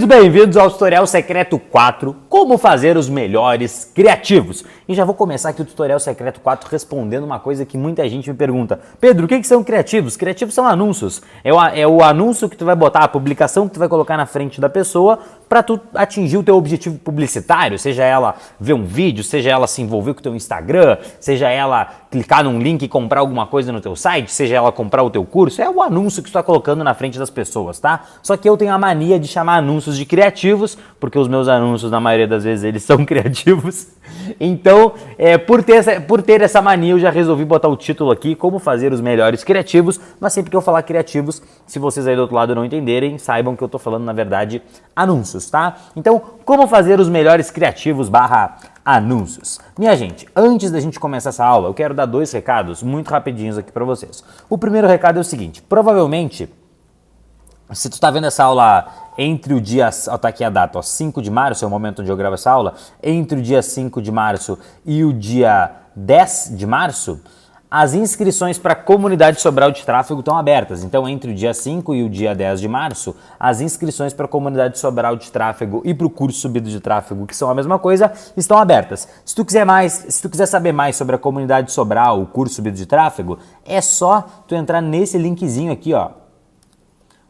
Bem-vindos ao Tutorial Secreto 4, como fazer os melhores criativos. E já vou começar aqui o Tutorial Secreto 4 respondendo uma coisa que muita gente me pergunta. Pedro, o que são criativos? Criativos são anúncios. É o anúncio que tu vai botar, a publicação que tu vai colocar na frente da pessoa para tu atingir o teu objetivo publicitário, seja ela ver um vídeo, seja ela se envolver com o teu Instagram, seja ela clicar num link e comprar alguma coisa no teu site, seja ela comprar o teu curso, é o anúncio que tu tá colocando na frente das pessoas, tá? Só que eu tenho a mania de chamar anúncios de criativos, porque os meus anúncios, na maioria das vezes, eles são criativos. Então, por ter essa mania, eu já resolvi botar o título aqui, como fazer os melhores criativos, mas sempre que eu falar criativos, se vocês aí do outro lado não entenderem, saibam que eu tô falando, na verdade, anúncios, tá? Então, como fazer os melhores criativos / anúncios. Minha gente, antes da gente começar essa aula, eu quero dar 2 recados muito rapidinhos aqui para vocês. O primeiro recado é o seguinte, provavelmente, se tu tá vendo essa aula entre o dia, tá aqui a data, ó, 5 de março, é o momento onde eu gravo essa aula, entre o dia 5 de março e o dia 10 de março, as inscrições para a comunidade Sobral de Tráfego estão abertas. Então, entre o dia 5 e o dia 10 de março, as inscrições para a comunidade Sobral de Tráfego e para o curso Subido de Tráfego, que são a mesma coisa, estão abertas. Se tu quiser saber mais sobre a comunidade Sobral, o curso Subido de Tráfego, é só tu entrar nesse linkzinho aqui, ó,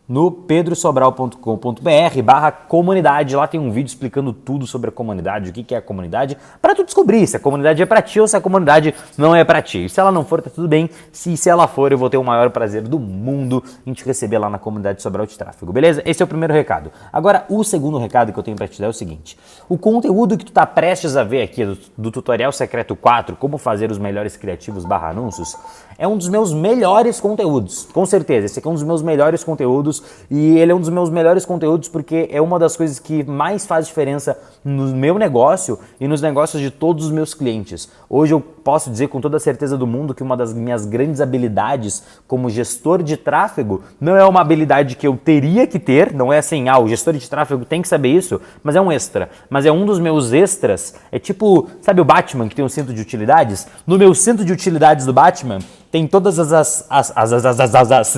no pedrosobral.com.br/comunidade. Lá tem um vídeo explicando tudo sobre a comunidade, o que é a comunidade, para tu descobrir se a comunidade é para ti ou se a comunidade não é para ti. Se ela não for, tá tudo bem. Se ela for, eu vou ter o maior prazer do mundo em te receber lá na comunidade Sobral de Tráfego, beleza? Esse é o primeiro recado. Agora, o segundo recado que eu tenho para te dar é o seguinte. O conteúdo que tu tá prestes a ver aqui do Tutorial Secreto 4, como fazer os melhores criativos / anúncios, é um dos meus melhores conteúdos. Com certeza, esse aqui é um dos meus melhores conteúdos. E ele é um dos meus melhores conteúdos porque é uma das coisas que mais faz diferença no meu negócio e nos negócios de todos os meus clientes. Hoje eu posso dizer com toda a certeza do mundo que uma das minhas grandes habilidades como gestor de tráfego não é uma habilidade que eu teria que ter, não é assim, o gestor de tráfego tem que saber isso, mas é um extra. Mas é um dos meus extras, é tipo, sabe o Batman que tem um cinto de utilidades? No meu cinto de utilidades do Batman, tem todas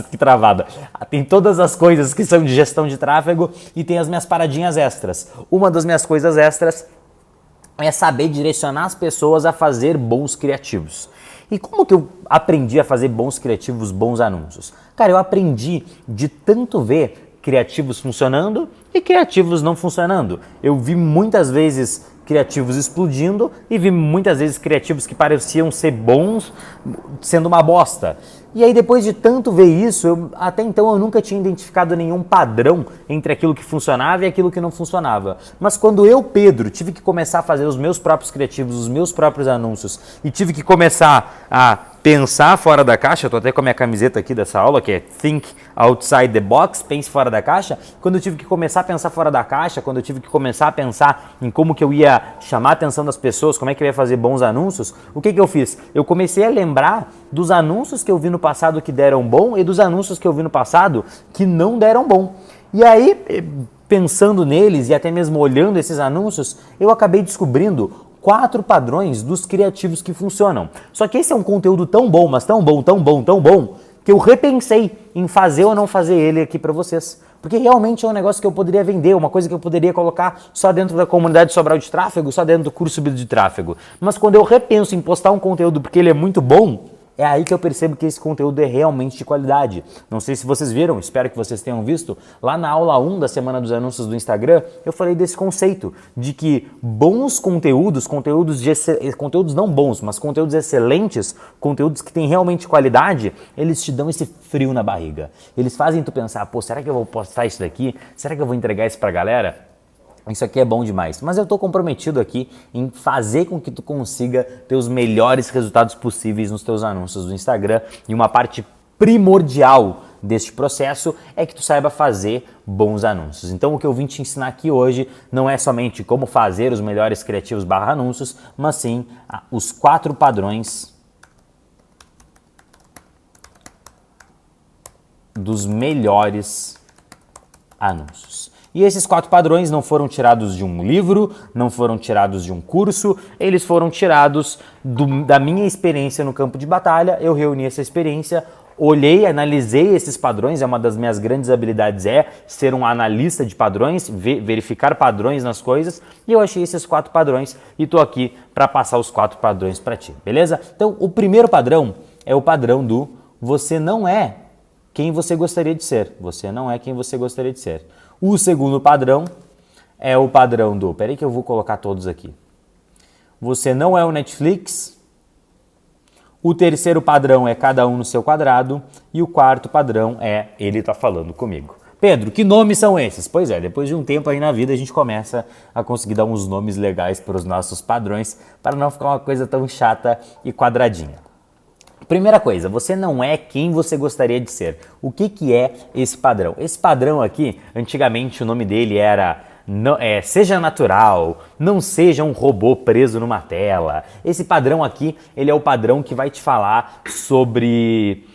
que travada. Tem todas as coisas que são de gestão de tráfego e tem as minhas paradinhas extras. Uma das minhas coisas extras é saber direcionar as pessoas a fazer bons criativos. E como que eu aprendi a fazer bons criativos, bons anúncios? Cara, eu aprendi de tanto ver criativos funcionando e criativos não funcionando. Eu vi muitas vezes criativos explodindo e vi muitas vezes criativos que pareciam ser bons sendo uma bosta. E aí depois de tanto ver isso, até então eu nunca tinha identificado nenhum padrão entre aquilo que funcionava e aquilo que não funcionava. Mas quando eu, Pedro, tive que começar a fazer os meus próprios criativos, os meus próprios anúncios e tive que começar a pensar fora da caixa, eu tô até com a minha camiseta aqui dessa aula, que é Think Outside the Box, pense fora da caixa. Quando eu tive que começar a pensar fora da caixa, quando eu tive que começar a pensar em como que eu ia chamar a atenção das pessoas, como é que eu ia fazer bons anúncios, o que eu fiz? Eu comecei a lembrar dos anúncios que eu vi no passado que deram bom e dos anúncios que eu vi no passado que não deram bom. E aí, pensando neles e até mesmo olhando esses anúncios, eu acabei descobrindo 4 padrões dos criativos que funcionam. Só que esse é um conteúdo tão bom, mas tão bom, que eu repensei em fazer ou não fazer ele aqui para vocês. Porque realmente é um negócio que eu poderia vender, uma coisa que eu poderia colocar só dentro da comunidade Sobral de Tráfego, só dentro do curso Subido de Tráfego. Mas quando eu repenso em postar um conteúdo porque ele é muito bom, é aí que eu percebo que esse conteúdo é realmente de qualidade. Não sei se vocês viram, espero que vocês tenham visto. Lá na aula 1 da Semana dos Anúncios do Instagram, eu falei desse conceito de que bons conteúdos, conteúdos não bons, mas conteúdos excelentes, conteúdos que têm realmente qualidade, eles te dão esse frio na barriga. Eles fazem tu pensar, será que eu vou postar isso daqui? Será que eu vou entregar isso pra galera? Isso aqui é bom demais, mas eu estou comprometido aqui em fazer com que tu consiga ter os melhores resultados possíveis nos teus anúncios do Instagram e uma parte primordial deste processo é que tu saiba fazer bons anúncios. Então o que eu vim te ensinar aqui hoje não é somente como fazer os melhores criativos / anúncios, mas sim os 4 padrões dos melhores anúncios. E esses 4 padrões não foram tirados de um livro, não foram tirados de um curso, eles foram tirados da minha experiência no campo de batalha. Eu reuni essa experiência olhei, analisei esses padrões, é uma das minhas grandes habilidades, é ser um analista de padrões, verificar padrões nas coisas, e eu achei esses 4 padrões e tô aqui para passar os 4 padrões para ti, beleza? Então, o primeiro padrão é o padrão do você não é quem você gostaria de ser. Você não é quem você gostaria de ser. O segundo padrão é o padrão do... Peraí que eu vou colocar todos aqui. Você não é o Netflix. O terceiro padrão é cada um no seu quadrado. E o quarto padrão é ele tá falando comigo. Pedro, que nomes são esses? Pois é, depois de um tempo aí na vida a gente começa a conseguir dar uns nomes legais para os nossos padrões para não ficar uma coisa tão chata e quadradinha. Primeira coisa, você não é quem você gostaria de ser. O que é esse padrão? Esse padrão aqui, antigamente o nome dele era seja natural, não seja um robô preso numa tela. Esse padrão aqui, ele é o padrão que vai te falar sobre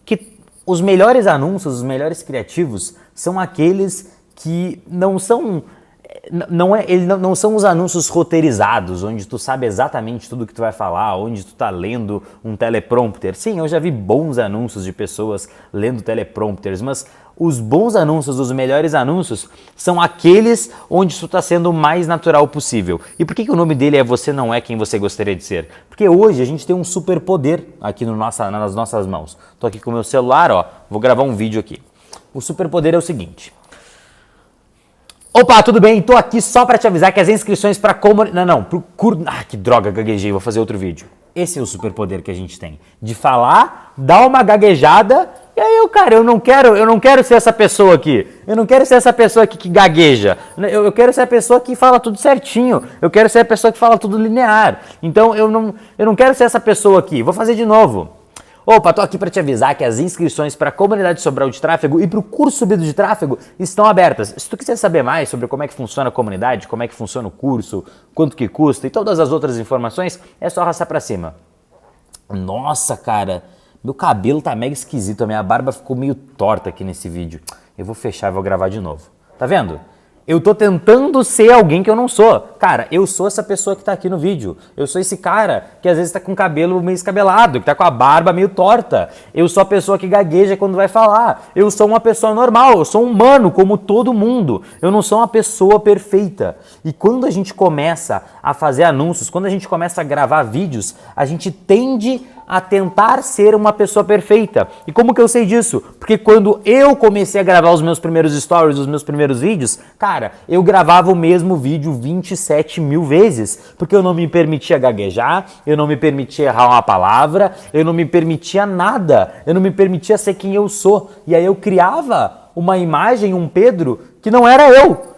que os melhores anúncios, os melhores criativos são aqueles que não são... Não são os anúncios roteirizados, onde tu sabe exatamente tudo que tu vai falar, onde tu tá lendo um teleprompter. Sim, eu já vi bons anúncios de pessoas lendo teleprompters, mas os bons anúncios, os melhores anúncios, são aqueles onde tu tá sendo o mais natural possível. E por que o nome dele é Você Não É Quem Você Gostaria de Ser? Porque hoje a gente tem um superpoder aqui nas nossas mãos. Tô aqui com o meu celular, ó, vou gravar um vídeo aqui. O superpoder é o seguinte... Opa, tudo bem? Tô aqui só para te avisar que as inscrições para pro curso... Ah, que droga, gaguejei, vou fazer outro vídeo. Esse é o superpoder que a gente tem, de falar, dar uma gaguejada, e aí eu não quero ser essa pessoa aqui. Eu não quero ser essa pessoa aqui que gagueja. Eu quero ser a pessoa que fala tudo certinho. Eu quero ser a pessoa que fala tudo linear. Então eu não quero ser essa pessoa aqui. Vou fazer de novo. Opa, tô aqui para te avisar que as inscrições para a comunidade Sobral de Tráfego e para o curso Subido de Tráfego estão abertas. Se tu quiser saber mais sobre como é que funciona a comunidade, como é que funciona o curso, quanto que custa e todas as outras informações, é só arrastar para cima. Nossa, cara, meu cabelo tá mega esquisito, a minha barba ficou meio torta aqui nesse vídeo. Eu vou fechar e vou gravar de novo. Tá vendo? Eu tô tentando ser alguém que eu não sou. Cara, eu sou essa pessoa que tá aqui no vídeo. Eu sou esse cara que às vezes tá com o cabelo meio escabelado, que tá com a barba meio torta. Eu sou a pessoa que gagueja quando vai falar. Eu sou uma pessoa normal, eu sou um humano como todo mundo. Eu não sou uma pessoa perfeita. E quando a gente começa a fazer anúncios, quando a gente começa a gravar vídeos, a gente tende a tentar ser uma pessoa perfeita. E como que eu sei disso? Porque quando eu comecei a gravar os meus primeiros stories, os meus primeiros vídeos, cara, eu gravava o mesmo vídeo 27 mil vezes, porque eu não me permitia gaguejar, eu não me permitia errar uma palavra, eu não me permitia nada, eu não me permitia ser quem eu sou. E aí eu criava uma imagem, um Pedro, que não era eu.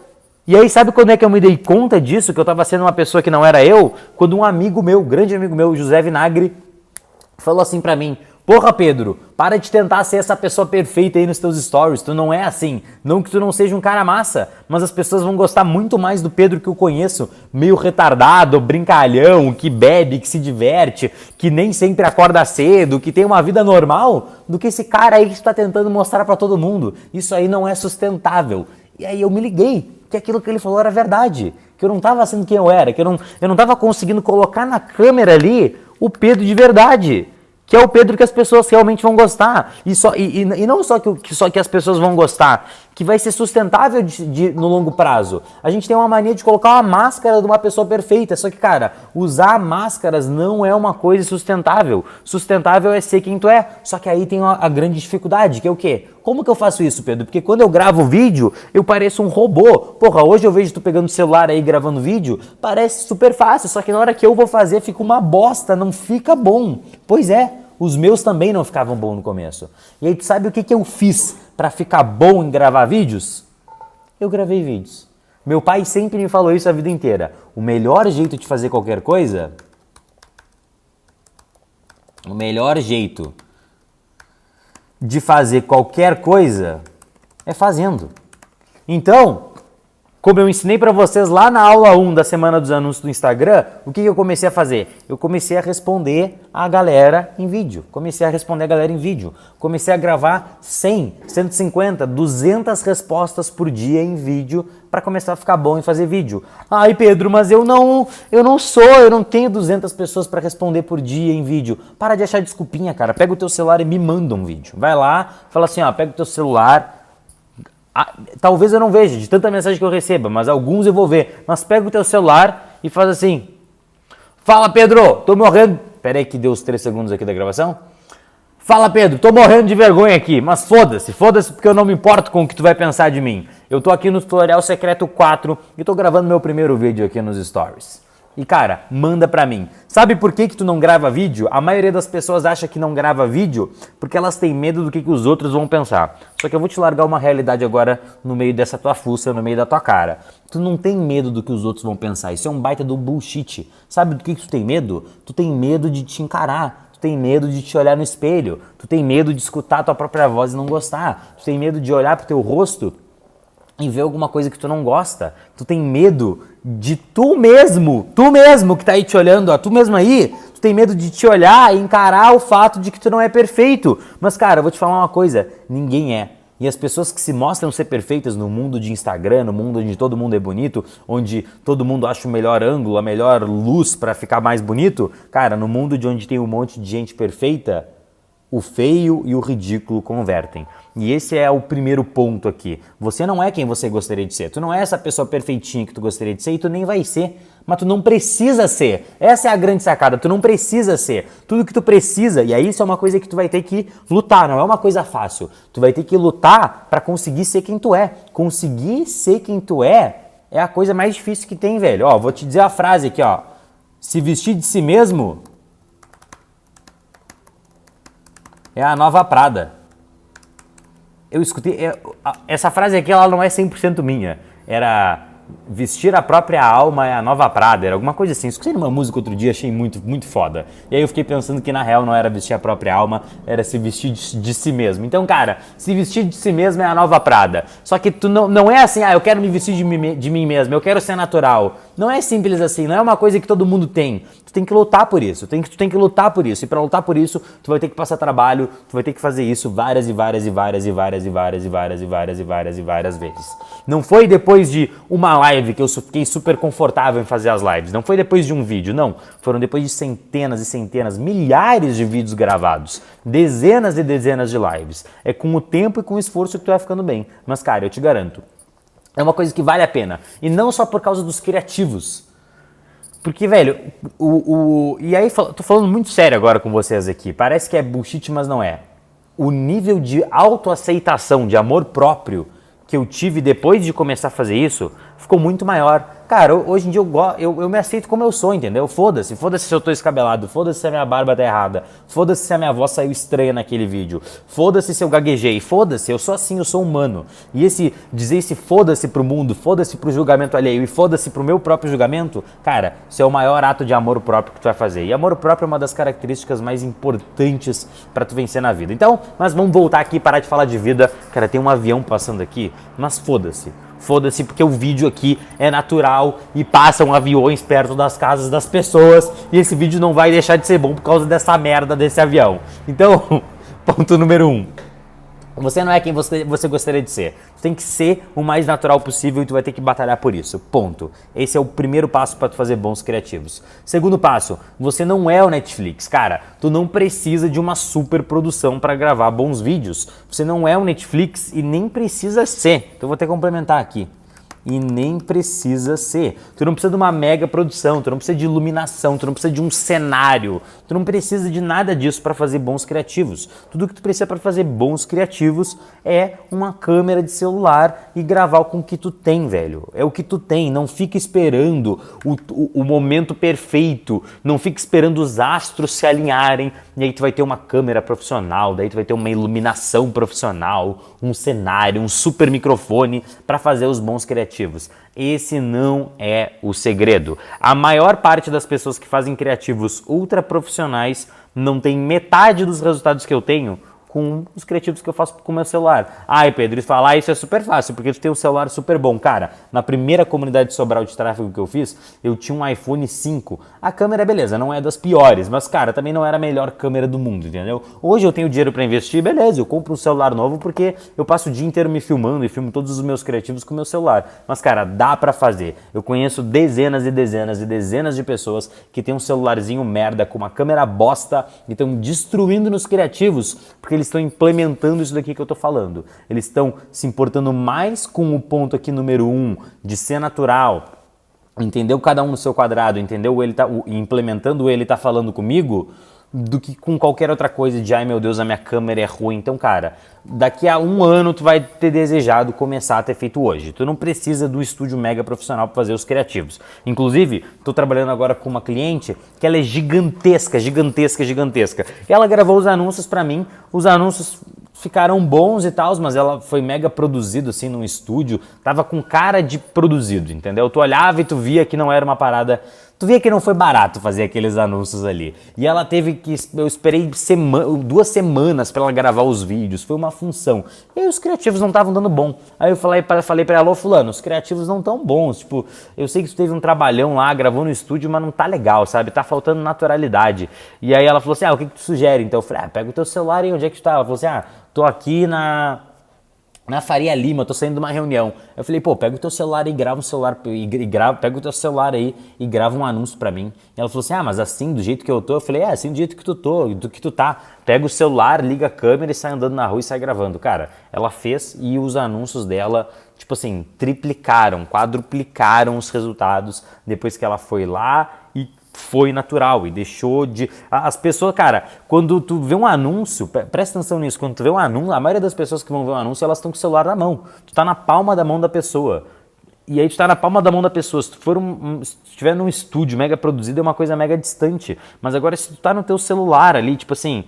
E aí sabe quando é que eu me dei conta disso, que eu estava sendo uma pessoa que não era eu? Quando um amigo meu, grande amigo meu, José Vinagre, falou assim pra mim: porra, Pedro, para de tentar ser essa pessoa perfeita aí nos teus stories, tu não é assim. Não que tu não seja um cara massa, mas as pessoas vão gostar muito mais do Pedro que eu conheço, meio retardado, brincalhão, que bebe, que se diverte, que nem sempre acorda cedo, que tem uma vida normal, do que esse cara aí que tu tá tentando mostrar pra todo mundo. Isso aí não é sustentável. E aí eu me liguei que aquilo que ele falou era verdade, que eu não tava sendo quem eu era, que eu não tava conseguindo colocar na câmera ali o Pedro de verdade, que é o Pedro que as pessoas realmente vão gostar. E não só que as pessoas vão gostar, que vai ser sustentável no longo prazo. A gente tem uma mania de colocar uma máscara de uma pessoa perfeita, só que, cara, usar máscaras não é uma coisa sustentável. Sustentável é ser quem tu é, só que aí tem a grande dificuldade, que é o quê? Como que eu faço isso, Pedro? Porque quando eu gravo vídeo, eu pareço um robô. Porra, hoje eu vejo tu pegando o celular aí gravando vídeo, parece super fácil, só que na hora que eu vou fazer fica uma bosta, não fica bom. Pois é, os meus também não ficavam bons no começo. E aí tu sabe o que eu fiz para ficar bom em gravar vídeos? Eu gravei vídeos. Meu pai sempre me falou isso a vida inteira. O melhor jeito de fazer qualquer coisa... O melhor jeito de fazer qualquer coisa é fazendo. Então, Como eu ensinei para vocês lá na aula 1 da Semana dos Anúncios do Instagram, o que eu comecei a fazer? Eu comecei a responder a galera em vídeo. Comecei a gravar 100, 150, 200 respostas por dia em vídeo para começar a ficar bom em fazer vídeo. Ai, Pedro, mas eu não tenho 200 pessoas para responder por dia em vídeo. Para de achar desculpinha, cara. Pega o teu celular e me manda um vídeo. Vai lá, fala assim, ó, pega o teu celular. Talvez eu não veja de tanta mensagem que eu receba, mas alguns eu vou ver. Mas pega o teu celular e faz assim. Fala, Pedro, tô morrendo. Pera aí que deu os 3 segundos aqui da gravação. Fala, Pedro, tô morrendo de vergonha aqui, mas foda-se porque eu não me importo com o que tu vai pensar de mim. Eu tô aqui no Tutorial Secreto 4 e tô gravando meu primeiro vídeo aqui nos Stories. E cara, manda pra mim. Sabe por que tu não grava vídeo? A maioria das pessoas acha que não grava vídeo porque elas têm medo do que os outros vão pensar. Só que eu vou te largar uma realidade agora no meio dessa tua fuça, no meio da tua cara. Tu não tem medo do que os outros vão pensar. Isso é um baita do bullshit. Sabe do que tu tem medo? Tu tem medo de te encarar. Tu tem medo de te olhar no espelho. Tu tem medo de escutar a tua própria voz e não gostar. Tu tem medo de olhar pro teu rosto e ver alguma coisa que tu não gosta. Tu tem medo de tu mesmo que tá aí te olhando, ó, tu mesmo aí, tu tem medo de te olhar e encarar o fato de que tu não é perfeito. Mas cara, eu vou te falar uma coisa, ninguém é. E as pessoas que se mostram ser perfeitas no mundo de Instagram, no mundo onde todo mundo é bonito, onde todo mundo acha o melhor ângulo, a melhor luz pra ficar mais bonito, cara, no mundo de onde tem um monte de gente perfeita, o feio e o ridículo convertem. E esse é o primeiro ponto aqui. Você não é quem você gostaria de ser. Tu não é essa pessoa perfeitinha que tu gostaria de ser e tu nem vai ser. Mas tu não precisa ser. Essa é a grande sacada. Tu não precisa ser. Tudo que tu precisa, e aí isso é uma coisa que tu vai ter que lutar. Não é uma coisa fácil. Tu vai ter que lutar para conseguir ser quem tu é. Conseguir ser quem tu é a coisa mais difícil que tem, velho. Ó, vou te dizer a frase aqui, ó. Se vestir de si mesmo é a nova Prada. Eu escutei, essa frase aqui ela não é 100% minha, era vestir a própria alma é a nova Prada, era alguma coisa assim. Escutei numa música outro dia, achei muito, muito foda. E aí eu fiquei pensando que na real não era vestir a própria alma, era se vestir de si mesmo. Então, cara, se vestir de si mesmo é a nova Prada. Só que tu não é assim, eu quero me vestir de mim mesmo, eu quero ser natural. Não é simples assim, não é uma coisa que todo mundo tem. Tu tem que lutar por isso, tu tem que lutar por isso. E pra lutar por isso, tu vai ter que passar trabalho, tu vai ter que fazer isso várias vezes. Não foi depois de uma live que eu fiquei super confortável em fazer as lives. Não foi depois de um vídeo, não. Foram depois de centenas e centenas, milhares de vídeos gravados. Dezenas e dezenas de lives. É com o tempo e com o esforço que tu vai ficando bem. Mas, cara, eu te garanto, é uma coisa que vale a pena. E não só por causa dos criativos. Porque, velho, e aí, tô falando muito sério agora com vocês aqui. Parece que é bullshit, mas não é. O nível de autoaceitação, de amor próprio que eu tive depois de começar a fazer isso, ficou muito maior. Cara, hoje em dia eu me aceito como eu sou, entendeu? Foda-se se eu tô escabelado, foda-se se a minha barba tá errada, foda-se se a minha voz saiu estranha naquele vídeo, foda-se se eu gaguejei, foda-se, eu sou assim, eu sou humano. E dizer esse foda-se pro mundo, foda-se pro julgamento alheio e foda-se pro meu próprio julgamento, cara, isso é o maior ato de amor próprio que tu vai fazer. E amor próprio é uma das características mais importantes pra tu vencer na vida. Então, mas vamos voltar aqui e parar de falar de vida. Cara, tem um avião passando aqui, mas foda-se. Foda-se porque o vídeo aqui é natural e passam aviões perto das casas das pessoas e esse vídeo não vai deixar de ser bom por causa dessa merda desse avião. Então, ponto número 1. Você não é quem você gostaria de ser. Você tem que ser o mais natural possível e tu vai ter que batalhar por isso. Ponto. Esse é o primeiro passo para tu fazer bons criativos. Segundo passo, você não é o Netflix. Cara, tu não precisa de uma super produção para gravar bons vídeos. Você não é o Netflix e nem precisa ser. Então eu vou até complementar aqui. E nem precisa ser. Tu não precisa de uma mega produção, tu não precisa de iluminação, tu não precisa de um cenário, tu não precisa de nada disso para fazer bons criativos. Tudo que tu precisa para fazer bons criativos é uma câmera de celular e gravar com o que tu tem, velho. É o que tu tem, não fica esperando o momento perfeito, não fica esperando os astros se alinharem e aí tu vai ter uma câmera profissional, daí tu vai ter uma iluminação profissional, um cenário, um super microfone para fazer os bons criativos. Esse não é o segredo. A maior parte das pessoas que fazem criativos ultra profissionais não tem metade dos resultados que eu tenho com os criativos que eu faço com o meu celular. Ai, Pedro, e falar isso é super fácil, porque tu tem um celular super bom. Cara, na primeira comunidade de Sobral de tráfego que eu fiz, eu tinha um iPhone 5. A câmera, beleza, não é das piores, mas, cara, também não era a melhor câmera do mundo, entendeu? Hoje eu tenho dinheiro pra investir, beleza, eu compro um celular novo porque eu passo o dia inteiro me filmando e filmo todos os meus criativos com o meu celular. Mas, cara, dá pra fazer. Eu conheço dezenas e dezenas e dezenas de pessoas que tem um celularzinho merda com uma câmera bosta e estão destruindo nos criativos porque eles estão implementando isso daqui que eu tô falando. Eles estão se importando mais com o ponto aqui número 1 de ser natural, entendeu cada um no seu quadrado, entendeu? Implementando ele tá falando comigo, do que com qualquer outra coisa de ai meu Deus, a minha câmera é ruim. Então, cara, daqui a um ano tu vai ter desejado começar a ter feito hoje. Tu não precisa do estúdio mega profissional para fazer os criativos. Inclusive, tô trabalhando agora com uma cliente que ela é gigantesca, gigantesca, gigantesca. E ela gravou os anúncios para mim, os anúncios ficaram bons e tal, mas ela foi mega produzido assim num estúdio, tava com cara de produzido, entendeu? Tu olhava e tu via que não era uma parada, tu via que não foi barato fazer aqueles anúncios ali. E ela teve que, eu esperei 2 semanas para ela gravar os vídeos, foi uma função. E aí os criativos não estavam dando bom. Aí eu falei para ela, ô fulano, os criativos não tão bons, tipo, eu sei que tu teve um trabalhão lá, gravou no estúdio, mas não tá legal, sabe? Tá faltando naturalidade. E aí ela falou assim, o que tu sugere? Então eu falei, pega o teu celular e onde é que tu tá? Ela falou assim, tô aqui na Faria Lima, tô saindo de uma reunião. Eu falei, pega o teu celular e grava um celular, pega o teu celular aí e grava um anúncio pra mim. E ela falou assim, mas assim, do jeito que eu tô? Eu falei, assim do jeito que tu tô, do que tu tá. Pega o celular, liga a câmera e sai andando na rua e sai gravando. Cara, ela fez e os anúncios dela, tipo assim, triplicaram, quadruplicaram os resultados depois que ela foi lá e foi natural e deixou de... As pessoas, cara, quando tu vê um anúncio, presta atenção nisso, quando tu vê um anúncio, a maioria das pessoas que vão ver um anúncio, elas estão com o celular na mão. Tu tá na palma da mão da pessoa. E aí tu tá na palma da mão da pessoa. Se tu for se tu estiver num estúdio mega produzido, é uma coisa mega distante. Mas agora se tu tá no teu celular ali, tipo assim,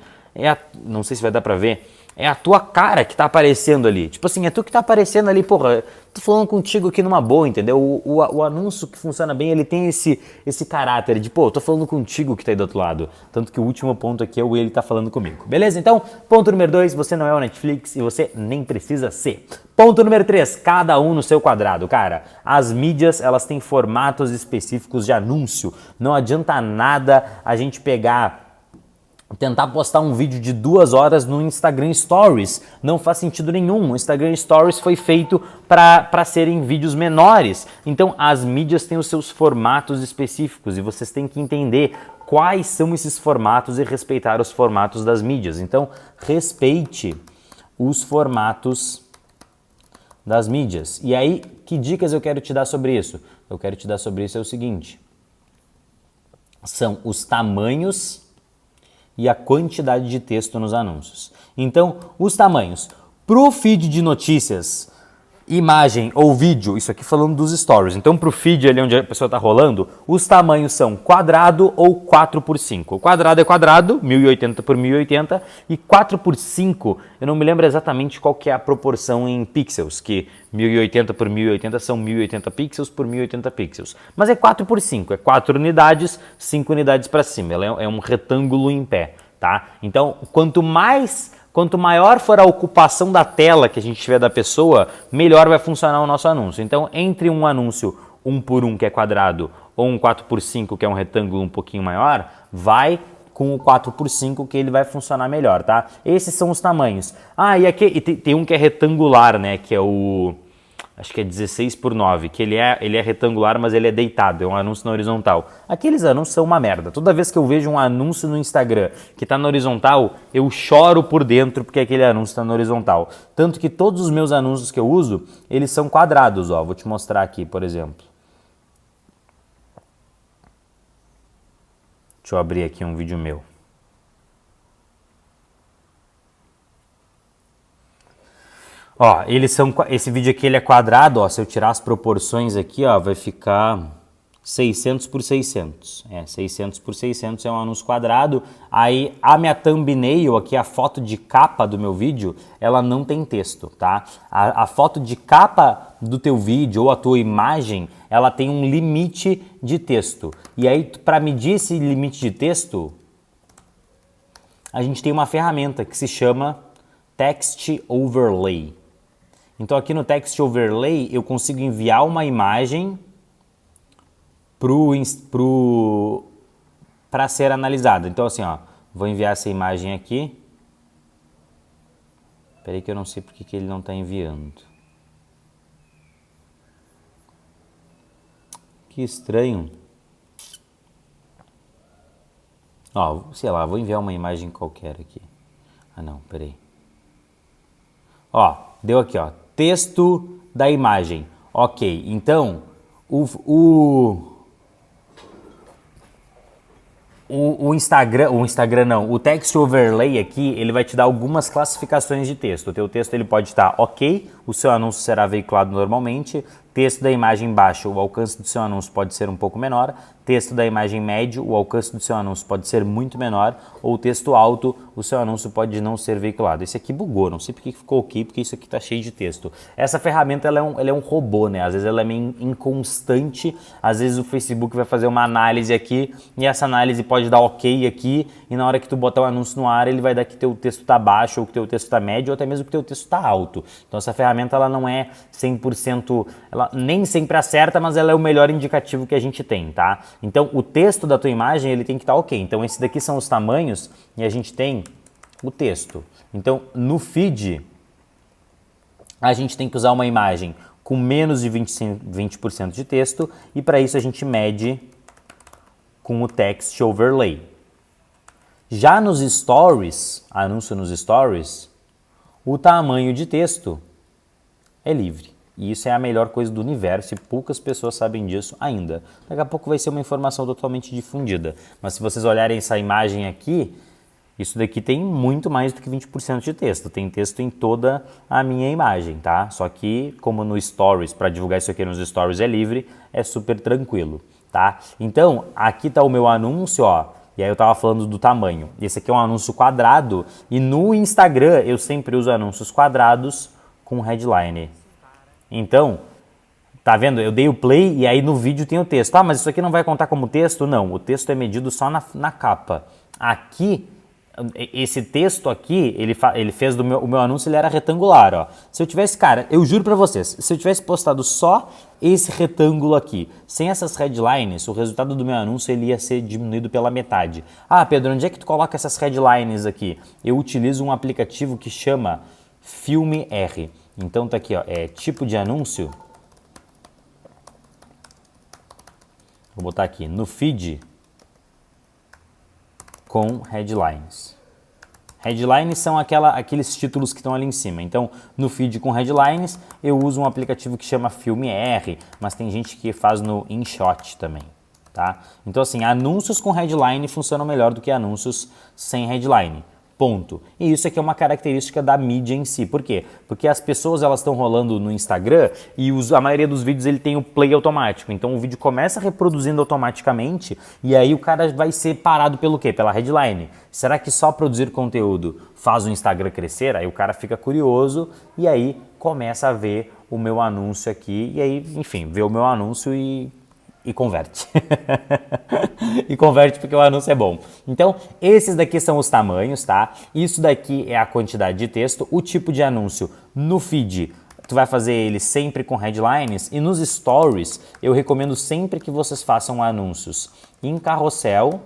não sei se vai dar pra ver, é a tua cara que tá aparecendo ali. Tipo assim, é tu que tá aparecendo ali, porra. Tô falando contigo aqui numa boa, entendeu? O anúncio que funciona bem, ele tem esse caráter de, tô falando contigo que tá aí do outro lado. Tanto que o último ponto aqui é o ele tá falando comigo. Beleza? Então, ponto número 2, você não é o Netflix e você nem precisa ser. Ponto número 3, cada um no seu quadrado. Cara, as mídias, elas têm formatos específicos de anúncio. Não adianta nada a gente tentar postar um vídeo de 2 horas no Instagram Stories. Não faz sentido nenhum. O Instagram Stories foi feito para serem vídeos menores. Então, as mídias têm os seus formatos específicos e vocês têm que entender quais são esses formatos e respeitar os formatos das mídias. Então, respeite os formatos das mídias. E aí, que dicas eu quero te dar sobre isso? Eu quero te dar sobre isso é o seguinte. São os tamanhos e a quantidade de texto nos anúncios. Então, os tamanhos. Pro feed de notícias, imagem ou vídeo, isso aqui falando dos stories. Então, pro feed ali onde a pessoa tá rolando, os tamanhos são quadrado ou 4x5. O quadrado é quadrado, 1080 por 1080, e 4x5, eu não me lembro exatamente qual que é a proporção em pixels, que 1080 por 1080 são 1080 pixels por 1080 pixels. Mas é 4x5, é 4 unidades, 5 unidades para cima. Ela é um retângulo em pé, tá? Então, quanto maior for a ocupação da tela que a gente tiver da pessoa, melhor vai funcionar o nosso anúncio. Então, entre um anúncio 1x1, que é quadrado, ou um 4x5, que é um retângulo um pouquinho maior, vai com o 4x5 que ele vai funcionar melhor, tá? Esses são os tamanhos. E aqui tem um que é retangular, né? Que é o... acho que é 16x9, que ele é retangular, mas ele é deitado, é um anúncio na horizontal. Aqueles anúncios são uma merda. Toda vez que eu vejo um anúncio no Instagram que está na horizontal, eu choro por dentro porque aquele anúncio está na horizontal. Tanto que todos os meus anúncios que eu uso, eles são quadrados, ó. Vou te mostrar aqui, por exemplo. Deixa eu abrir aqui um vídeo meu. Ó, esse vídeo aqui ele é quadrado, ó, se eu tirar as proporções aqui, ó, vai ficar 600 por 600. 600 por 600 é um anúncio quadrado. Aí a minha thumbnail aqui, a foto de capa do meu vídeo, ela não tem texto, tá? A foto de capa do teu vídeo ou a tua imagem, ela tem um limite de texto. E aí, para medir esse limite de texto, a gente tem uma ferramenta que se chama Text Overlay. Então aqui no Text Overlay eu consigo enviar uma imagem para ser analisada. Então assim, ó, vou enviar essa imagem aqui. Espera aí que eu não sei porque que ele não está enviando. Que estranho. Ó, sei lá, vou enviar uma imagem qualquer aqui. Ah não, peraí. Ó, deu aqui, ó, texto da imagem. Ok, então o Instagram não, o Text Overlay aqui, ele vai te dar algumas classificações de texto. O teu texto ele pode estar ok, o seu anúncio será veiculado normalmente, texto da imagem baixo, o alcance do seu anúncio pode ser um pouco menor, texto da imagem médio, o alcance do seu anúncio pode ser muito menor, ou texto alto, o seu anúncio pode não ser veiculado. Esse aqui bugou, não sei porque ficou ok, porque isso aqui está cheio de texto. Essa ferramenta ela é um robô, né? Às vezes ela é meio inconstante, às vezes o Facebook vai fazer uma análise aqui, e essa análise pode dar ok aqui, e na hora que tu botar o anúncio no ar, ele vai dar que teu texto está baixo, ou que teu texto está médio, ou até mesmo que teu texto está alto. Então essa ferramenta ela não é 100%, ela nem sempre acerta, mas ela é o melhor indicativo que a gente tem, tá? Então o texto da tua imagem ele tem que estar ok. Então esses daqui são os tamanhos e a gente tem o texto. Então no feed a gente tem que usar uma imagem com menos de 20% de texto e para isso a gente mede com o Text Overlay. Já nos stories, anúncio nos stories, o tamanho de texto é livre. E isso é a melhor coisa do universo e poucas pessoas sabem disso ainda. Daqui a pouco vai ser uma informação totalmente difundida. Mas se vocês olharem essa imagem aqui, isso daqui tem muito mais do que 20% de texto. Tem texto em toda a minha imagem, tá? Só que, como no Stories, para divulgar isso aqui nos Stories é livre, é super tranquilo, tá? Então, aqui está o meu anúncio, ó. E aí eu estava falando do tamanho. Esse aqui é um anúncio quadrado. E no Instagram eu sempre uso anúncios quadrados com headline. Então, tá vendo? Eu dei o play e aí no vídeo tem o texto. Ah, mas isso aqui não vai contar como texto? Não, o texto é medido só na capa. Aqui, esse texto aqui, ele fez o meu anúncio, ele era retangular, ó. Se eu tivesse, cara, eu juro pra vocês, se eu tivesse postado só esse retângulo aqui, sem essas headlines, o resultado do meu anúncio ele ia ser diminuído pela metade. Ah, Pedro, onde é que tu coloca essas headlines aqui? Eu utilizo um aplicativo que chama Filme R. Então tá aqui, ó, é tipo de anúncio. Vou botar aqui no feed com headlines. Headlines são aqueles títulos que estão ali em cima. Então, no feed com headlines, eu uso um aplicativo que chama Filme R, mas tem gente que faz no InShot também, tá? Então, assim, anúncios com headline funcionam melhor do que anúncios sem headline. Ponto. E isso aqui é uma característica da mídia em si. Por quê? Porque as pessoas elas estão rolando no Instagram e a maioria dos vídeos ele tem o play automático. Então o vídeo começa reproduzindo automaticamente e aí o cara vai ser parado pelo quê? Pela headline. Será que só produzir conteúdo faz o Instagram crescer? Aí o cara fica curioso e aí começa a ver o meu anúncio aqui e aí, enfim, vê o meu anúncio e converte. E converte porque o anúncio é bom. Então, esses daqui são os tamanhos, tá? Isso daqui é a quantidade de texto. O tipo de anúncio no feed, tu vai fazer ele sempre com headlines. E nos stories, eu recomendo sempre que vocês façam anúncios em carrossel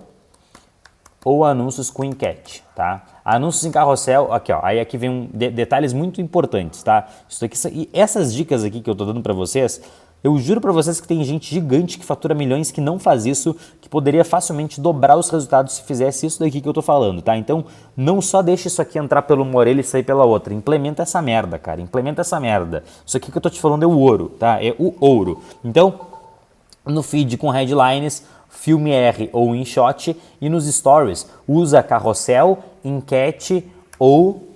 ou anúncios com enquete, tá? Anúncios em carrossel, aqui ó, aí aqui vem detalhes muito importantes, tá? Isso aqui, e essas dicas aqui que eu tô dando pra vocês, eu juro pra vocês que tem gente gigante que fatura milhões que não faz isso, que poderia facilmente dobrar os resultados se fizesse isso daqui que eu tô falando, tá? Então, não só deixa isso aqui entrar pela uma orelha e sair pela outra. Implementa essa merda, cara. Implementa essa merda. Isso aqui que eu tô te falando é o ouro, tá? É o ouro. Então, no feed com headlines, Filme R ou InShot, e nos stories, usa carrossel, enquete ou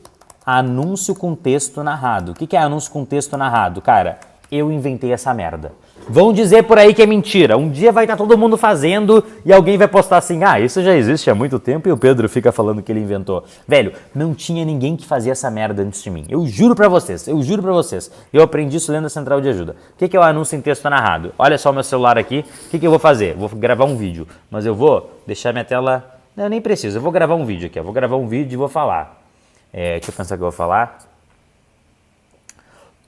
anúncio com texto narrado. O que é anúncio com texto narrado? Cara, eu inventei essa merda. Vão dizer por aí que é mentira. Um dia vai estar todo mundo fazendo e alguém vai postar assim, ah, isso já existe há muito tempo e o Pedro fica falando que ele inventou. Velho, não tinha ninguém que fazia essa merda antes de mim. Eu juro pra vocês, eu juro pra vocês. Eu aprendi isso lendo a Central de Ajuda. O que é o anúncio em texto narrado? Olha só o meu celular aqui. O que eu vou fazer? Vou gravar um vídeo, mas eu vou deixar minha tela... Não, eu nem preciso. Eu vou gravar um vídeo aqui. Eu vou gravar um vídeo e vou falar. Deixa eu pensar o que eu vou falar.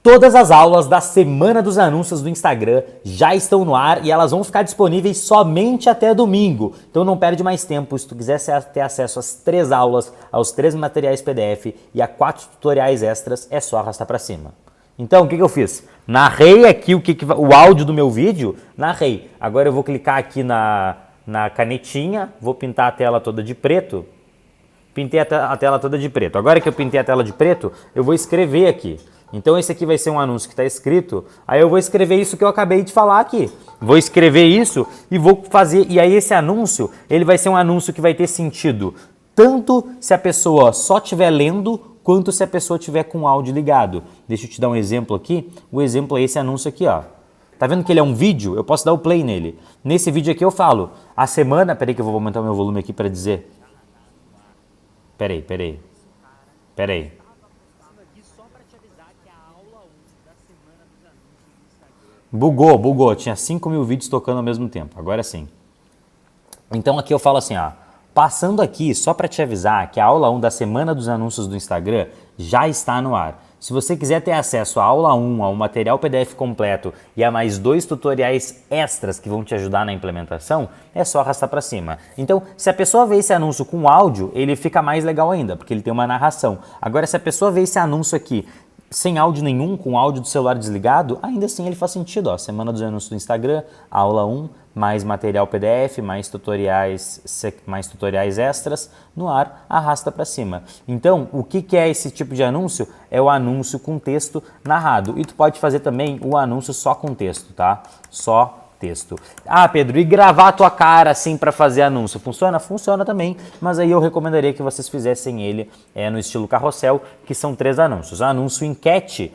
Todas as aulas da Semana dos Anúncios do Instagram já estão no ar e elas vão ficar disponíveis somente até domingo. Então não perde mais tempo. Se tu quiser ter acesso às 3 aulas, aos 3 materiais PDF e a 4 tutoriais extras, é só arrastar para cima. Então, o que eu fiz? Narrei aqui o áudio do meu vídeo, narrei. Agora eu vou clicar aqui na canetinha, vou pintar a tela toda de preto. Pintei a tela toda de preto. Agora que eu pintei a tela de preto, eu vou escrever aqui. Então esse aqui vai ser um anúncio que está escrito, aí eu vou escrever isso que eu acabei de falar aqui. Vou escrever isso e vou fazer, e aí esse anúncio, ele vai ser um anúncio que vai ter sentido tanto se a pessoa só estiver lendo, quanto se a pessoa estiver com o áudio ligado. Deixa eu te dar um exemplo aqui, o exemplo é esse anúncio aqui, ó. Tá vendo que ele é um vídeo? Eu posso dar o play nele. Nesse vídeo aqui eu falo, a semana, peraí que eu vou aumentar o meu volume aqui para dizer. Peraí. Bugou. Tinha 5.000 vídeos tocando ao mesmo tempo. Agora sim. Então aqui eu falo assim, ó. Passando aqui, só para te avisar que a aula 1 da Semana dos Anúncios do Instagram já está no ar. Se você quiser ter acesso à aula 1, ao material PDF completo e a mais 2 tutoriais extras que vão te ajudar na implementação, é só arrastar para cima. Então, se a pessoa vê esse anúncio com áudio, ele fica mais legal ainda, porque ele tem uma narração. Agora, se a pessoa vê esse anúncio aqui sem áudio nenhum, com o áudio do celular desligado, ainda assim ele faz sentido. Ó. Semana dos Anúncios do Instagram, aula 1, mais material PDF, mais tutoriais extras, no ar, arrasta para cima. Então, o que é esse tipo de anúncio? É o anúncio com texto narrado. E tu pode fazer também o anúncio só com texto, tá? Só texto. Ah, Pedro, e gravar a tua cara assim para fazer anúncio? Funciona? Funciona também, mas aí eu recomendaria que vocês fizessem ele no estilo carrossel, que são 3 anúncios. Anúncio enquete,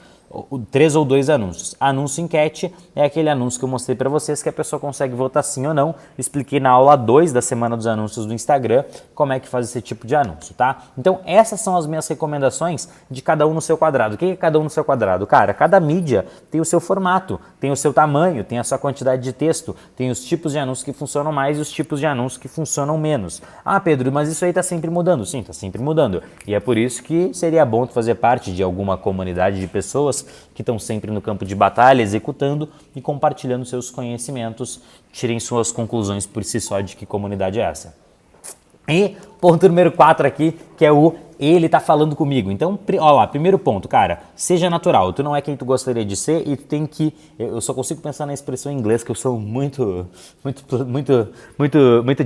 3 ou 2 anúncios. Anúncio enquete é aquele anúncio que eu mostrei para vocês que a pessoa consegue votar sim ou não. Expliquei na aula 2 da Semana dos Anúncios do Instagram como é que faz esse tipo de anúncio, tá? Então essas são as minhas recomendações de cada um no seu quadrado. O que é cada um no seu quadrado? Cara, cada mídia tem o seu formato, tem o seu tamanho, tem a sua quantidade de texto, tem os tipos de anúncios que funcionam mais e os tipos de anúncios que funcionam menos. Ah, Pedro, mas isso aí tá sempre mudando. Sim, tá sempre mudando. E é por isso que seria bom tu fazer parte de alguma comunidade de pessoas que estão sempre no campo de batalha, executando e compartilhando seus conhecimentos. Tirem suas conclusões por si só de que comunidade é essa. E ponto número 4 aqui, que é o ele tá falando comigo. Então, ó lá, primeiro ponto, cara, seja natural. Tu não é quem tu gostaria de ser e tu tem que... Eu só consigo pensar na expressão em inglês, que eu sou muito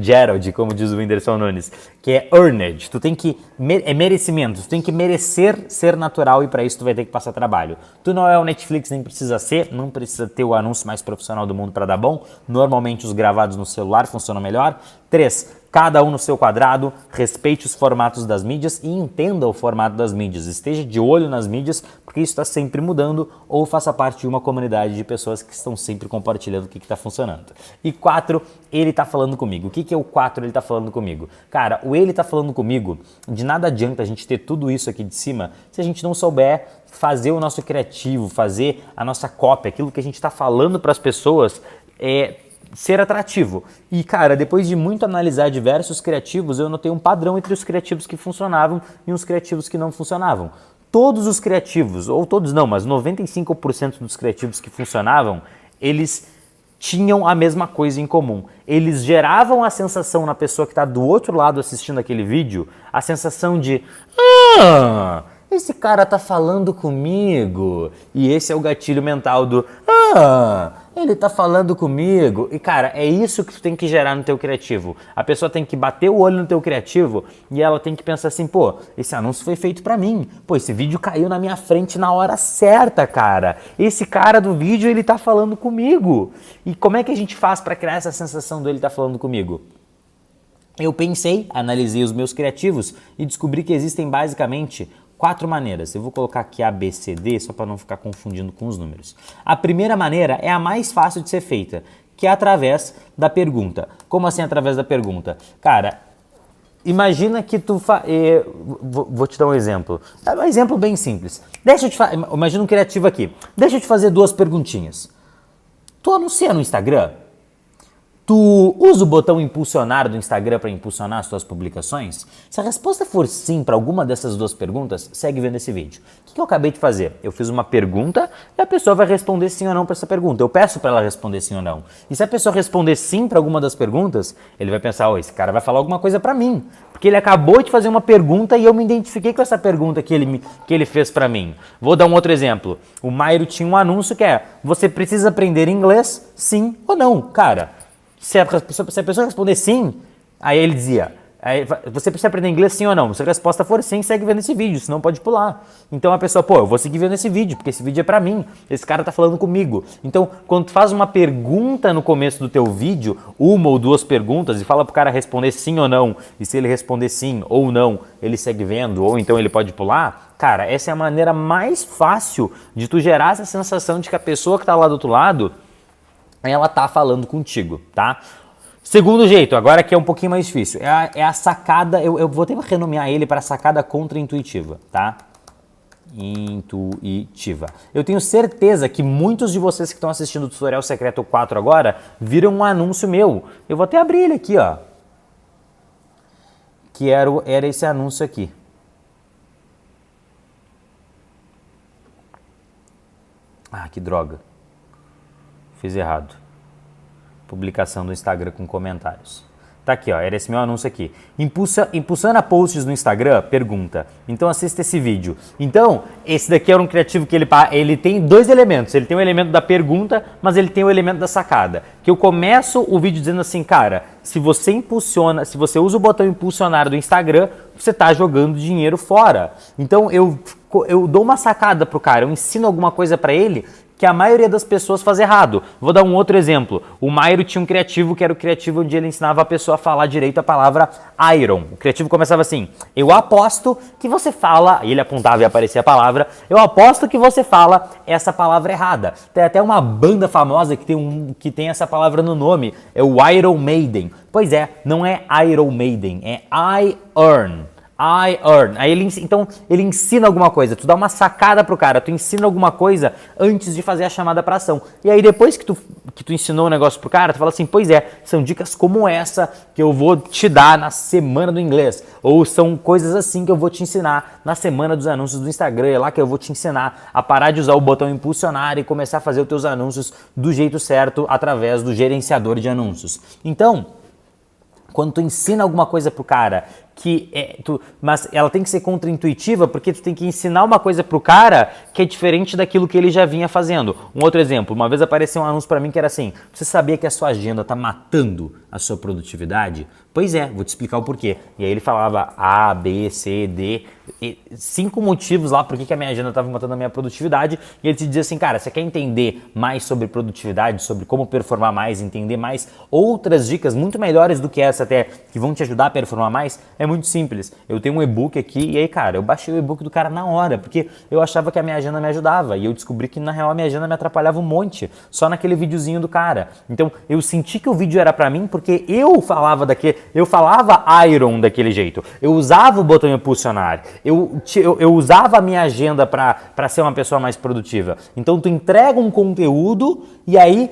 Gerald, como diz o Whindersson Nunes, que é earned. Tu tem que... É merecimento. Tu tem que merecer ser natural e para isso tu vai ter que passar trabalho. Tu não é o Netflix, nem precisa ser, não precisa ter o anúncio mais profissional do mundo para dar bom. Normalmente os gravados no celular funcionam melhor. 3. Cada um no seu quadrado, respeite os formatos das mídias e entenda o formato das mídias. Esteja de olho nas mídias, porque isso está sempre mudando, ou faça parte de uma comunidade de pessoas que estão sempre compartilhando o que está funcionando. E 4, ele está falando comigo. O que é o 4, ele está falando comigo? Cara, o ele está falando comigo, de nada adianta a gente ter tudo isso aqui de cima, se a gente não souber fazer o nosso criativo, fazer a nossa cópia, aquilo que a gente está falando para as pessoas, ser atrativo. E, cara, depois de muito analisar diversos criativos, eu notei um padrão entre os criativos que funcionavam e os criativos que não funcionavam. Todos os criativos, ou todos não, mas 95% dos criativos que funcionavam, eles tinham a mesma coisa em comum. Eles geravam a sensação na pessoa que está do outro lado assistindo aquele vídeo, a sensação de... esse cara tá falando comigo. E esse é o gatilho mental do... ele tá falando comigo. E, cara, é isso que tu tem que gerar no teu criativo. A pessoa tem que bater o olho no teu criativo e ela tem que pensar assim, pô, esse anúncio foi feito pra mim. Pô, esse vídeo caiu na minha frente na hora certa, cara. Esse cara do vídeo, ele tá falando comigo. E como é que a gente faz pra criar essa sensação do ele tá falando comigo? Eu pensei, analisei os meus criativos e descobri que existem basicamente 4 maneiras. Eu vou colocar aqui A, B, C, D, só para não ficar confundindo com os números. A primeira maneira é a mais fácil de ser feita, que é através da pergunta. Como assim através da pergunta? Cara, imagina que tu... Vou te dar um exemplo. Um exemplo bem simples. Imagina um criativo aqui. Deixa eu te fazer 2 perguntinhas. Tu anuncia no Instagram? Tu usa o botão impulsionar do Instagram para impulsionar as tuas publicações? Se a resposta for sim para alguma dessas duas perguntas, segue vendo esse vídeo. O que eu acabei de fazer? Eu fiz uma pergunta e a pessoa vai responder sim ou não para essa pergunta. Eu peço para ela responder sim ou não. E se a pessoa responder sim para alguma das perguntas, ele vai pensar, esse cara vai falar alguma coisa para mim. Porque ele acabou de fazer uma pergunta e eu me identifiquei com essa pergunta que ele fez para mim. Vou dar um outro exemplo. O Mairo tinha um anúncio que é, você precisa aprender inglês, sim ou não? Cara, se a pessoa responder sim, aí ele dizia, você precisa aprender inglês sim ou não? Se a resposta for sim, segue vendo esse vídeo, senão pode pular. Então a pessoa, eu vou seguir vendo esse vídeo, porque esse vídeo é pra mim, esse cara tá falando comigo. Então, quando tu faz uma pergunta no começo do teu vídeo, uma ou duas perguntas, e fala pro cara responder sim ou não, e se ele responder sim ou não, ele segue vendo, ou então ele pode pular, cara, essa é a maneira mais fácil de tu gerar essa sensação de que a pessoa que tá lá do outro lado, ela tá falando contigo, tá? Segundo jeito, agora que é um pouquinho mais difícil, é a sacada, eu vou ter que renomear ele para sacada contra-intuitiva, tá? Intuitiva. Eu tenho certeza que muitos de vocês que estão assistindo o Tutorial Secreto 4 agora viram um anúncio meu. Eu vou até abrir ele aqui, ó. Que era esse anúncio aqui. Ah, que droga. Fiz errado. Publicação do Instagram com comentários. Tá aqui, ó, era esse meu anúncio aqui. Impulsiona posts no Instagram? Pergunta. Então assista esse vídeo. Então, esse daqui era um criativo que ele tem dois elementos. Ele tem o elemento da pergunta, mas ele tem o elemento da sacada. Que eu começo o vídeo dizendo assim, cara, se você usa o botão impulsionar do Instagram, você tá jogando dinheiro fora. Então eu dou uma sacada pro cara, eu ensino alguma coisa para ele que a maioria das pessoas faz errado. Vou dar um outro exemplo. O Mairo tinha um criativo que era o criativo onde ele ensinava a pessoa a falar direito a palavra iron. O criativo começava assim, eu aposto que você fala, e ele apontava e aparecia a palavra, eu aposto que você fala essa palavra errada. Tem até uma banda famosa que tem essa palavra no nome, é o Iron Maiden. Pois é, não é Iron Maiden, é I Earn. I earn. Aí então ele ensina alguma coisa, tu dá uma sacada pro cara, tu ensina alguma coisa antes de fazer a chamada pra ação. E aí depois que tu ensinou o negócio pro cara, tu fala assim, pois é, são dicas como essa que eu vou te dar na semana do inglês. Ou são coisas assim que eu vou te ensinar na semana dos anúncios do Instagram, é lá que eu vou te ensinar a parar de usar o botão impulsionar e começar a fazer os teus anúncios do jeito certo através do gerenciador de anúncios. Então, quando tu ensina alguma coisa pro cara, mas ela tem que ser contra-intuitiva porque tu tem que ensinar uma coisa pro cara que é diferente daquilo que ele já vinha fazendo. Um outro exemplo, uma vez apareceu um anúncio para mim que era assim, você sabia que a sua agenda tá matando a sua produtividade? Pois é, vou te explicar o porquê. E aí ele falava A, B, C, D, 5 motivos lá por que a minha agenda estava matando a minha produtividade. E ele te dizia assim, cara, você quer entender mais sobre produtividade, sobre como performar mais, entender mais outras dicas muito melhores do que essa até, que vão te ajudar a performar mais? É muito simples. Eu tenho um e-book aqui e aí, cara, eu baixei o e-book do cara na hora, porque eu achava que a minha agenda me ajudava. E eu descobri que, na real, a minha agenda me atrapalhava um monte, só naquele videozinho do cara. Então, eu senti que o vídeo era pra mim porque eu falava iron daquele jeito. Eu usava o botão impulsionar. Eu usava a minha agenda pra ser uma pessoa mais produtiva. Então, tu entrega um conteúdo e aí,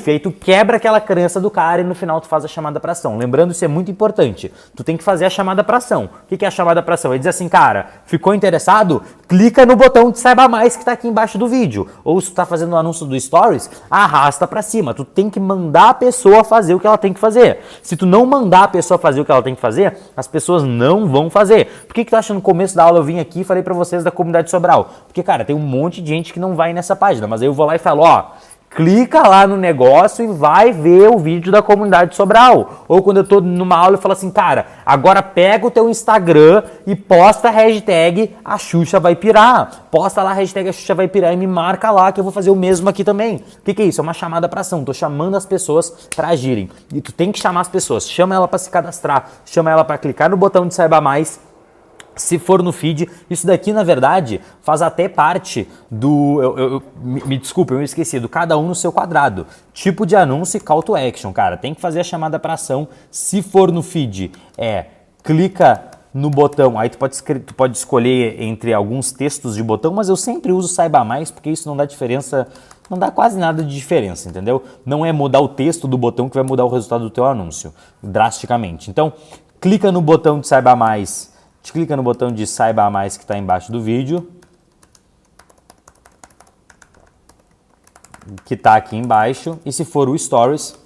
aí tu quebra aquela crença do cara e no final tu faz a chamada pra ação. Lembrando, isso é muito importante. Tu tem que fazer a chamada pra ação. O que é a chamada pra ação? É dizer assim, cara, ficou interessado? Clica no botão de saiba mais que tá aqui embaixo do vídeo. Ou se tu tá fazendo o anúncio do Stories, arrasta pra cima. Tu tem que mandar a pessoa fazer o que ela tem que fazer. Se tu não mandar a pessoa fazer o que ela tem que fazer, as pessoas não vão fazer. Por que tu acha no começo da aula eu vim aqui e falei pra vocês da comunidade Sobral? Porque, cara, tem um monte de gente que não vai nessa página, mas aí eu vou lá e falo, clica lá no negócio e vai ver o vídeo da comunidade Sobral. Ou quando eu tô numa aula eu falo assim, cara, agora pega o teu Instagram e posta a hashtag a Xuxa vai pirar. Posta lá a hashtag a Xuxa vai pirar e me marca lá que eu vou fazer o mesmo aqui também. O que é isso? É uma chamada pra ação. Tô chamando as pessoas pra agirem. E tu tem que chamar as pessoas. Chama ela pra se cadastrar. Chama ela pra clicar no botão de saiba mais. Se for no feed, isso daqui, na verdade, faz até parte do... Me desculpa, eu me esqueci, do cada um no seu quadrado. Tipo de anúncio e call to action, cara. Tem que fazer a chamada para ação. Se for no feed, clica no botão. Aí tu pode escolher entre alguns textos de botão, mas eu sempre uso saiba mais, porque isso não dá diferença não dá quase nada de diferença, entendeu? Não é mudar o texto do botão que vai mudar o resultado do teu anúncio, drasticamente. Então, clica no botão de Saiba Mais, clica no botão de Saiba Mais que está embaixo do vídeo, que está aqui embaixo, e se for o Stories,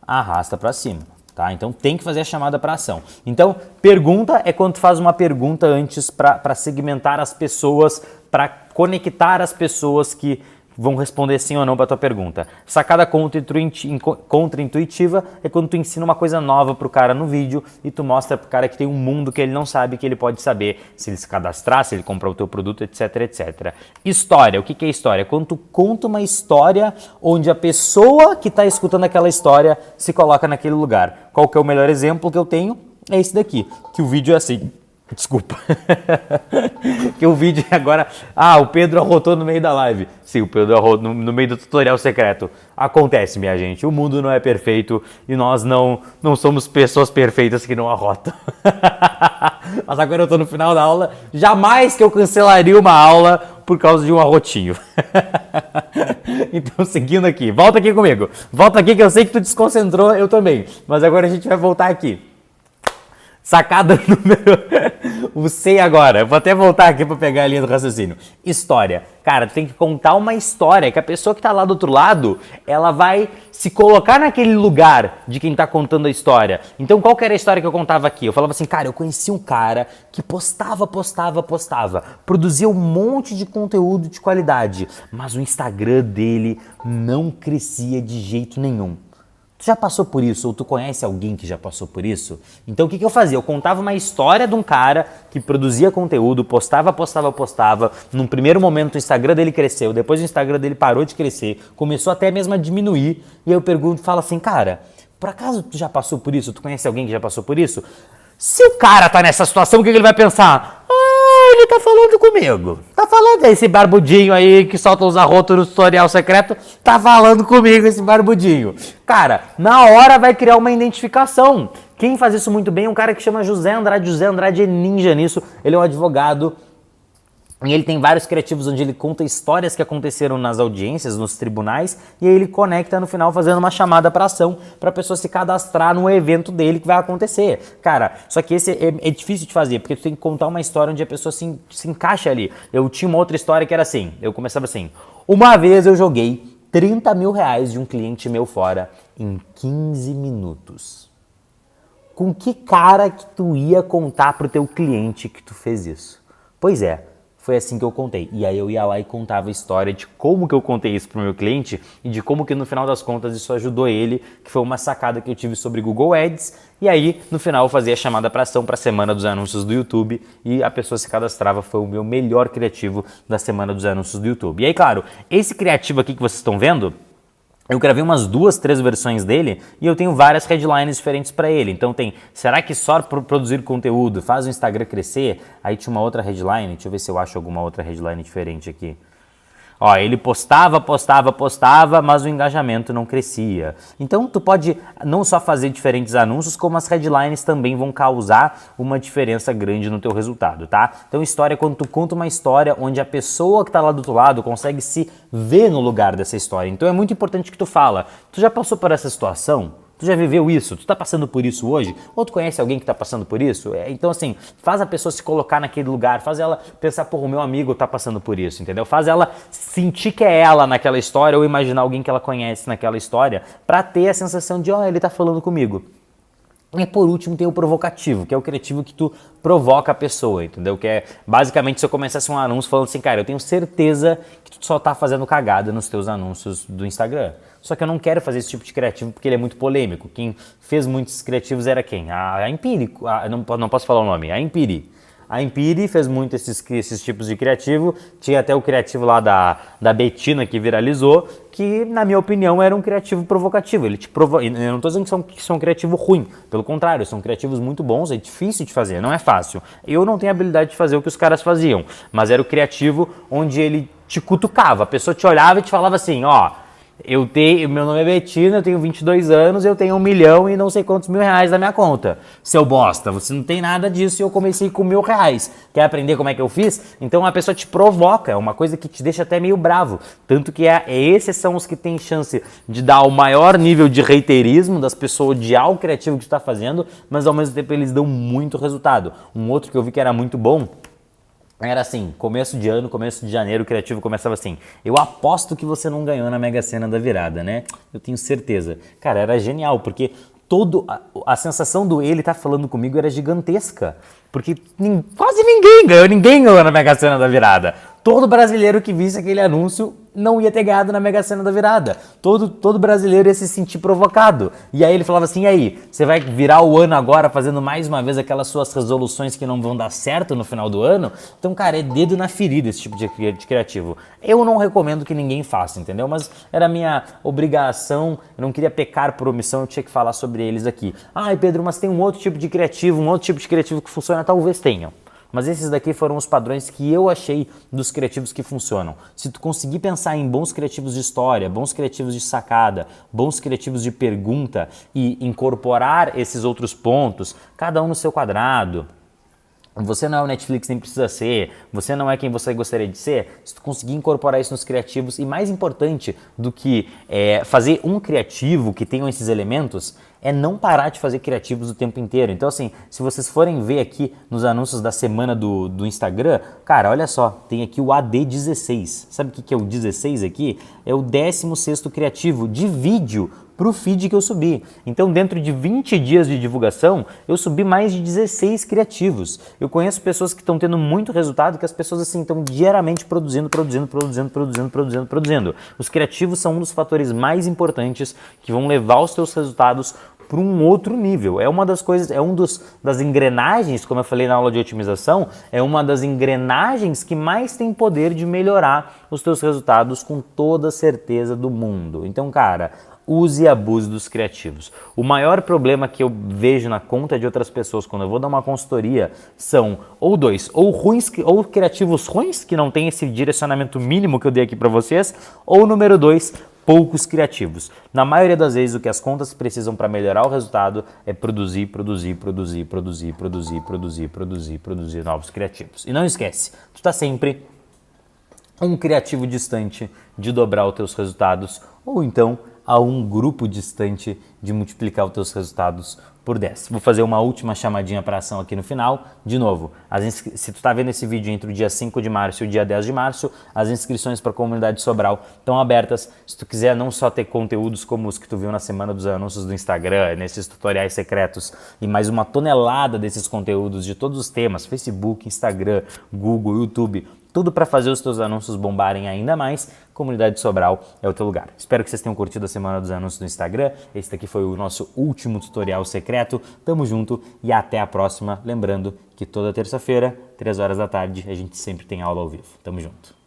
arrasta para cima, tá? Então tem que fazer a chamada para ação. Então, pergunta é quando tu faz uma pergunta antes para segmentar as pessoas, para conectar as pessoas que vão responder sim ou não para tua pergunta. Sacada contra-intuitiva é quando tu ensina uma coisa nova pro cara no vídeo e tu mostra pro cara que tem um mundo que ele não sabe, que ele pode saber se ele se cadastrar, se ele comprar o teu produto, etc, etc. História. O que é história? Quando tu conta uma história onde a pessoa que está escutando aquela história se coloca naquele lugar. Qual que é o melhor exemplo que eu tenho? É esse daqui, que o vídeo é assim. Desculpa. Que o vídeo agora... o Pedro arrotou no meio da live. Sim, o Pedro arrotou no meio do tutorial secreto. Acontece, minha gente. O mundo não é perfeito e nós não somos pessoas perfeitas que não arrotam. Mas agora eu tô no final da aula. Jamais que eu cancelaria uma aula por causa de um arrotinho. Então, seguindo aqui. Volta aqui comigo. Volta aqui que eu sei que tu desconcentrou, eu também. Mas agora a gente vai voltar aqui. Sacada número... O sei agora. Eu vou até voltar aqui para pegar a linha do raciocínio. História. Cara, tu tem que contar uma história que a pessoa que tá lá do outro lado, ela vai se colocar naquele lugar de quem tá contando a história. Então, qual que era a história que eu contava aqui? Eu falava assim, cara, eu conheci um cara que postava. Produzia um monte de conteúdo de qualidade, mas o Instagram dele não crescia de jeito nenhum. Tu já passou por isso? Ou tu conhece alguém que já passou por isso? Então o que eu fazia? Eu contava uma história de um cara que produzia conteúdo, postava. Num primeiro momento o Instagram dele cresceu, depois o Instagram dele parou de crescer, começou até mesmo a diminuir. E aí eu pergunto e falo assim, cara, por acaso tu já passou por isso? Tu conhece alguém que já passou por isso? Se o cara tá nessa situação, o que ele vai pensar? Ele tá falando comigo. Tá falando esse barbudinho aí que solta os arrotos no tutorial secreto, tá falando comigo esse barbudinho. Cara, na hora vai criar uma identificação. Quem faz isso muito bem é um cara que chama José Andrade. José Andrade é ninja nisso. Ele é um advogado. E ele tem vários criativos onde ele conta histórias que aconteceram nas audiências, nos tribunais, e aí ele conecta no final fazendo uma chamada para ação para a pessoa se cadastrar no evento dele que vai acontecer. Cara, só que esse é difícil de fazer, porque tu tem que contar uma história onde a pessoa se encaixa ali. Eu tinha uma outra história que era assim, eu começava assim, uma vez eu joguei 30 mil reais de um cliente meu fora em 15 minutos. Com que cara que tu ia contar pro teu cliente que tu fez isso? Pois é. Foi assim que eu contei. E aí eu ia lá e contava a história de como que eu contei isso pro meu cliente e de como que no final das contas isso ajudou ele, que foi uma sacada que eu tive sobre Google Ads. E aí no final eu fazia a chamada para ação para a semana dos anúncios do YouTube e a pessoa se cadastrava. Foi o meu melhor criativo da semana dos anúncios do YouTube. E aí, claro, esse criativo aqui que vocês estão vendo, eu gravei umas 2, 3 versões dele e eu tenho várias headlines diferentes para ele. Então tem, será que só produzir conteúdo faz o Instagram crescer? Aí tinha uma outra headline, deixa eu ver se eu acho alguma outra headline diferente aqui. Ó, ele postava, mas o engajamento não crescia. Então tu pode não só fazer diferentes anúncios, como as headlines também vão causar uma diferença grande no teu resultado, tá? Então história é quando tu conta uma história onde a pessoa que tá lá do outro lado consegue se ver no lugar dessa história. Então é muito importante que tu fala, tu já passou por essa situação? Tu já viveu isso? Tu tá passando por isso hoje? Ou tu conhece alguém que tá passando por isso? Então assim, faz a pessoa se colocar naquele lugar, faz ela pensar, porra, o meu amigo tá passando por isso, entendeu? Faz ela sentir que é ela naquela história ou imaginar alguém que ela conhece naquela história pra ter a sensação de, ó, ele tá falando comigo. E por último tem o provocativo, que é o criativo que tu provoca a pessoa, entendeu? Que é basicamente se eu começasse um anúncio falando assim, cara, eu tenho certeza que tu só tá fazendo cagada nos teus anúncios do Instagram. Só que eu não quero fazer esse tipo de criativo porque ele é muito polêmico. Quem fez muitos criativos era quem? A Empírico, não posso falar o nome, a Empiri. A Empiri fez muito esses tipos de criativo, tinha até o criativo lá da Betina que viralizou, que na minha opinião era um criativo provocativo. Ele te provoca. Eu não estou dizendo que são um criativo ruim, pelo contrário, são criativos muito bons, é difícil de fazer, não é fácil. Eu não tenho habilidade de fazer o que os caras faziam, mas era o criativo onde ele te cutucava, a pessoa te olhava e te falava assim, ó, Meu nome é Betina, eu tenho 22 anos, eu tenho 1 milhão e não sei quantos mil reais na minha conta. Seu bosta, você não tem nada disso e eu comecei com R$ 1.000. Quer aprender como é que eu fiz? Então a pessoa te provoca, é uma coisa que te deixa até meio bravo. Tanto que esses são os que têm chance de dar o maior nível de reiterismo, das pessoas odiar o criativo que tu está fazendo, mas ao mesmo tempo eles dão muito resultado. Um outro que eu vi que era muito bom, era assim, começo de ano, começo de janeiro, o criativo começava assim: eu aposto que você não ganhou na Mega Sena da virada, né? Eu tenho certeza. Cara, era genial, porque a sensação do ele tá falando comigo era gigantesca. Porque quase ninguém ganhou na Mega Sena da virada. Todo brasileiro que visse aquele anúncio não ia ter ganhado na Mega Sena da virada. Todo brasileiro ia se sentir provocado. E aí ele falava assim: e aí, você vai virar o ano agora fazendo mais uma vez aquelas suas resoluções que não vão dar certo no final do ano? Então, cara, é dedo na ferida esse tipo de criativo. Eu não recomendo que ninguém faça, entendeu? Mas era minha obrigação, eu não queria pecar por omissão, eu tinha que falar sobre eles aqui. Ai, Pedro, mas tem um outro tipo de criativo que funciona, talvez tenham. Mas esses daqui foram os padrões que eu achei dos criativos que funcionam. Se tu conseguir pensar em bons criativos de história, bons criativos de sacada, bons criativos de pergunta e incorporar esses outros pontos, cada um no seu quadrado. Você não é o Netflix, nem precisa ser. Você não é quem você gostaria de ser. Se tu conseguir incorporar isso nos criativos, e mais importante do que fazer um criativo que tenha esses elementos, é não parar de fazer criativos o tempo inteiro. Então, assim, se vocês forem ver aqui nos anúncios da semana do Instagram, cara, olha só, tem aqui o AD16. Sabe o que é o 16 aqui? É o 16º criativo de vídeo para o feed que eu subi. Então, dentro de 20 dias de divulgação, eu subi mais de 16 criativos. Eu conheço pessoas que estão tendo muito resultado, que as pessoas assim estão diariamente produzindo. Os criativos são um dos fatores mais importantes que vão levar os seus resultados para um outro nível. É uma das coisas, das engrenagens, como eu falei na aula de otimização, é uma das engrenagens que mais tem poder de melhorar os teus resultados com toda a certeza do mundo. Então, cara, use e abuse dos criativos. O maior problema que eu vejo na conta de outras pessoas quando eu vou dar uma consultoria são ou criativos ruins, que não tem esse direcionamento mínimo que eu dei aqui para vocês, ou número 2, poucos criativos. Na maioria das vezes, o que as contas precisam para melhorar o resultado é produzir novos criativos. E não esquece, tu está sempre um criativo distante de dobrar os teus resultados, ou então a um grupo distante de multiplicar os teus resultados por 10. Vou fazer uma última chamadinha para ação aqui no final. De novo, se tu está vendo esse vídeo entre o dia 5 de março e o dia 10 de março, as inscrições para a comunidade Sobral estão abertas. Se tu quiser não só ter conteúdos como os que tu viu na semana dos anúncios do Instagram, nesses tutoriais secretos, e mais uma tonelada desses conteúdos de todos os temas, Facebook, Instagram, Google, YouTube, tudo para fazer os teus anúncios bombarem ainda mais, Comunidade Sobral é o teu lugar. Espero que vocês tenham curtido a semana dos anúncios do Instagram. Esse daqui foi o nosso último tutorial secreto. Tamo junto e até a próxima. Lembrando que toda terça-feira, 3 horas da tarde, a gente sempre tem aula ao vivo. Tamo junto.